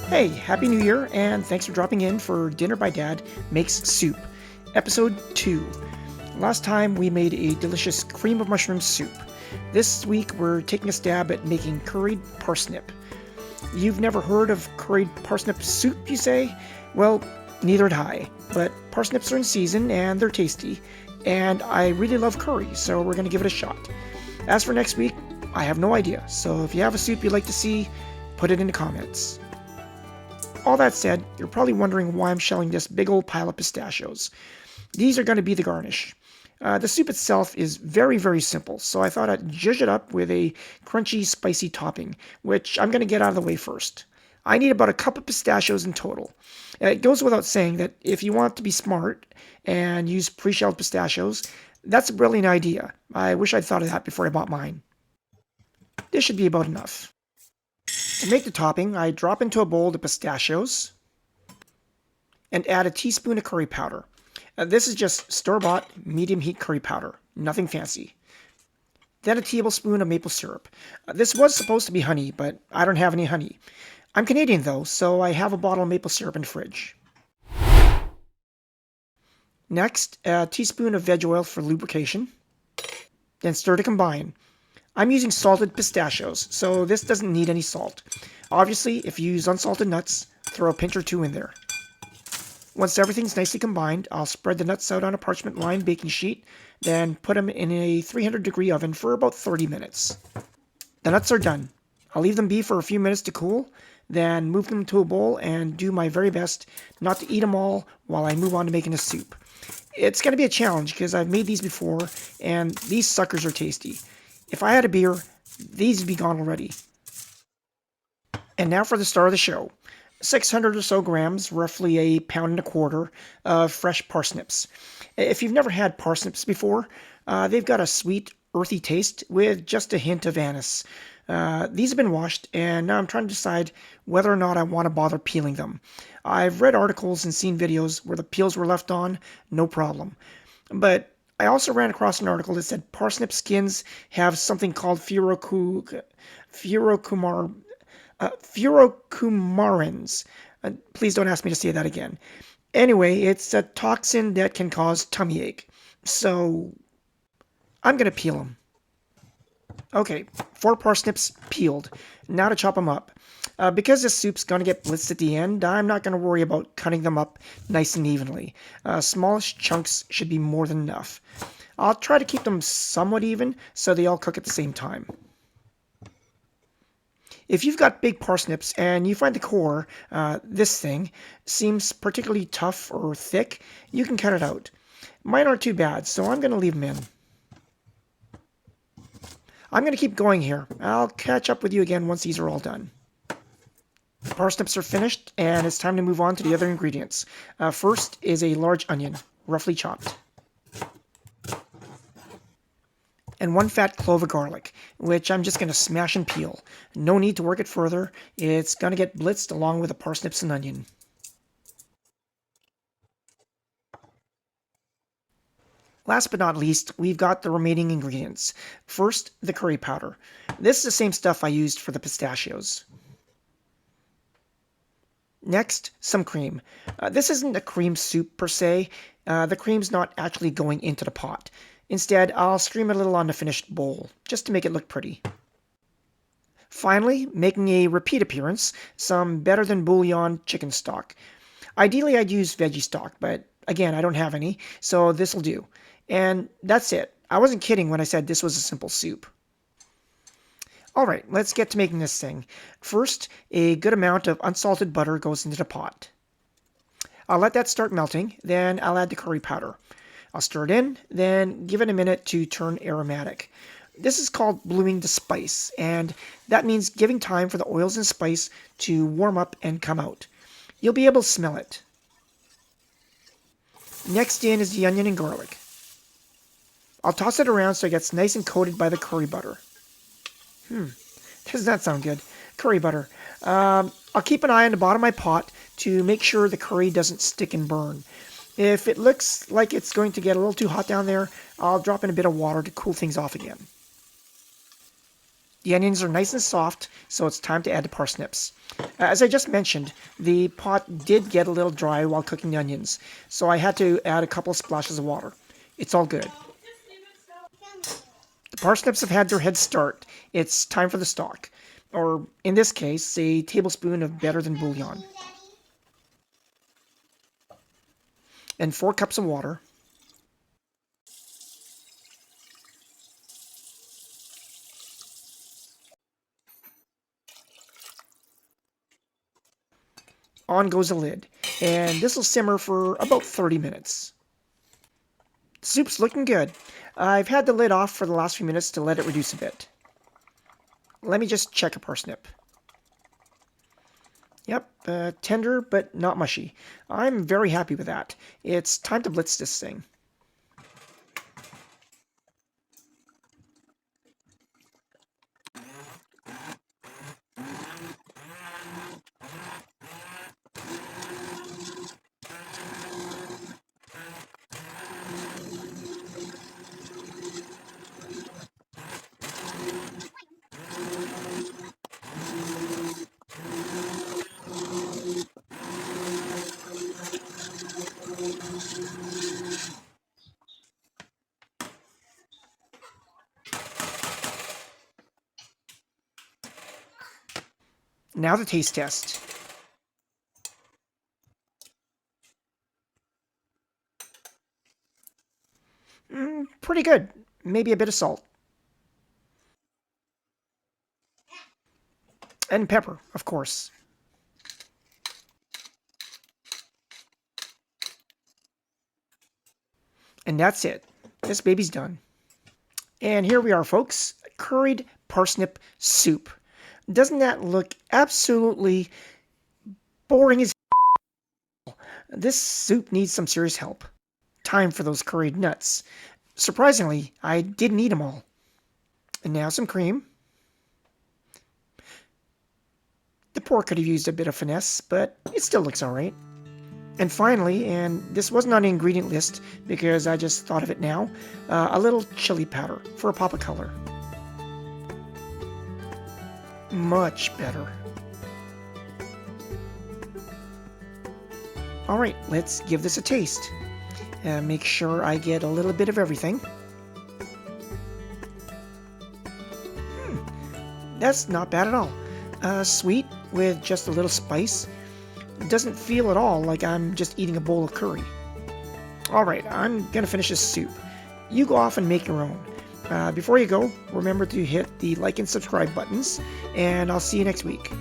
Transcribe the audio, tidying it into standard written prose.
Hey, Happy New Year, and thanks for dropping in for Dinner by Dad Makes Soup, Episode 2. Last time we made a delicious cream of mushroom soup. This week we're taking a stab at making curried parsnip. You've never heard of curried parsnip soup, you say? Well, neither had I, but parsnips are in season and they're tasty, and I really love curry, so we're going to give it a shot. As for next week, I have no idea, so if you have a soup you'd like to see, put it in the comments. All that said, you're probably wondering why I'm shelling this big old pile of pistachios. These are going to be the garnish. The soup itself is very, very simple, so I thought I'd zhuzh it up with a crunchy, spicy topping, which I'm going to get out of the way first. I need about a cup of pistachios in total. It goes without saying that if you want to be smart and use pre-shelled pistachios, that's a brilliant idea. I wish I'd thought of that before I bought mine. This should be about enough. To make the topping, I drop into a bowl the pistachios and add a teaspoon of curry powder. This is just store-bought medium heat curry powder, nothing fancy. Then a tablespoon of maple syrup. This was supposed to be honey, but I don't have any honey. I'm Canadian though, so I have a bottle of maple syrup in the fridge. Next, a teaspoon of veg oil for lubrication. Then stir to combine. I'm using salted pistachios, so this doesn't need any salt. Obviously, if you use unsalted nuts, throw a pinch or two in there. Once everything's nicely combined, I'll spread the nuts out on a parchment-lined baking sheet, then put them in a 300-degree oven for about 30 minutes. The nuts are done. I'll leave them be for a few minutes to cool, then move them to a bowl and do my very best not to eat them all while I move on to making a soup. It's going to be a challenge because I've made these before, and these suckers are tasty. If I had a beer, these would be gone already. And now for the star of the show. 600 or so grams, roughly a pound and a quarter, of fresh parsnips. If you've never had parsnips before, they've got a sweet, earthy taste with just a hint of anise. These have been washed, and now I'm trying to decide whether or not I want to bother peeling them. I've read articles and seen videos where the peels were left on, no problem. But I also ran across an article that said parsnip skins have something called furocumarins. Please don't ask me to say that again. Anyway, it's a toxin that can cause tummy ache. So I'm going to peel them. Okay, 4 parsnips peeled. Now to chop them up. Because this soup's going to get blitzed at the end, I'm not going to worry about cutting them up nice and evenly. Smallish chunks should be more than enough. I'll try to keep them somewhat even so they all cook at the same time. If you've got big parsnips and you find the core, this thing, seems particularly tough or thick, you can cut it out. Mine aren't too bad, so I'm going to leave them in. I'm going to keep going here. I'll catch up with you again once these are all done. The parsnips are finished, and it's time to move on to the other ingredients. First is a large onion, roughly chopped. And 1 fat clove of garlic, which I'm just going to smash and peel. No need to work it further. It's going to get blitzed along with the parsnips and onion. Last but not least, we've got the remaining ingredients. First, the curry powder. This is the same stuff I used for the pistachios. Next, some cream. This isn't a cream soup per se. The cream's not actually going into the pot. Instead, I'll stream it a little on the finished bowl, just to make it look pretty. Finally, making a repeat appearance, some better than bouillon chicken stock. Ideally, I'd use veggie stock, but again, I don't have any, so this'll do. And that's it. I wasn't kidding when I said this was a simple soup. Alright, let's get to making this thing. First, a good amount of unsalted butter goes into the pot. I'll let that start melting, then I'll add the curry powder. I'll stir it in, then give it a minute to turn aromatic. This is called bluing the spice, and that means giving time for the oils and spice to warm up and come out. You'll be able to smell it. Next in is the onion and garlic. I'll toss it around so it gets nice and coated by the curry butter. Doesn't that sound good? Curry butter. I'll keep an eye on the bottom of my pot to make sure the curry doesn't stick and burn. If it looks like it's going to get a little too hot down there, I'll drop in a bit of water to cool things off again. The onions are nice and soft, so it's time to add the parsnips. As I just mentioned, the pot did get a little dry while cooking the onions, so I had to add a couple of splashes of water. It's all good. The parsnips have had their head start. It's time for the stock, or in this case, a tablespoon of better than bouillon, and 4 cups of water. On goes the lid, and this will simmer for about 30 minutes. The soup's looking good. I've had the lid off for the last few minutes to let it reduce a bit. Let me just check a parsnip. Yep, tender but not mushy. I'm very happy with that. It's time to blitz this thing. Now the taste test. Pretty good. Maybe a bit of salt. And pepper, of course. And that's it. This baby's done. And here we are, folks. Curried parsnip soup. Doesn't that look absolutely boring as hell? This soup needs some serious help. Time for those curried nuts. Surprisingly, I didn't eat them all. And now some cream. The pork could have used a bit of finesse, but it still looks alright. And finally, and this wasn't on the ingredient list because I just thought of it now, a little chili powder for a pop of color. Much better. Alright, let's give this a taste. Make sure I get a little bit of everything. That's not bad at all. Sweet with just a little spice. It doesn't feel at all like I'm just eating a bowl of curry. Alright, I'm gonna finish this soup. You go off and make your own. Before you go, remember to hit the like and subscribe buttons, and I'll see you next week.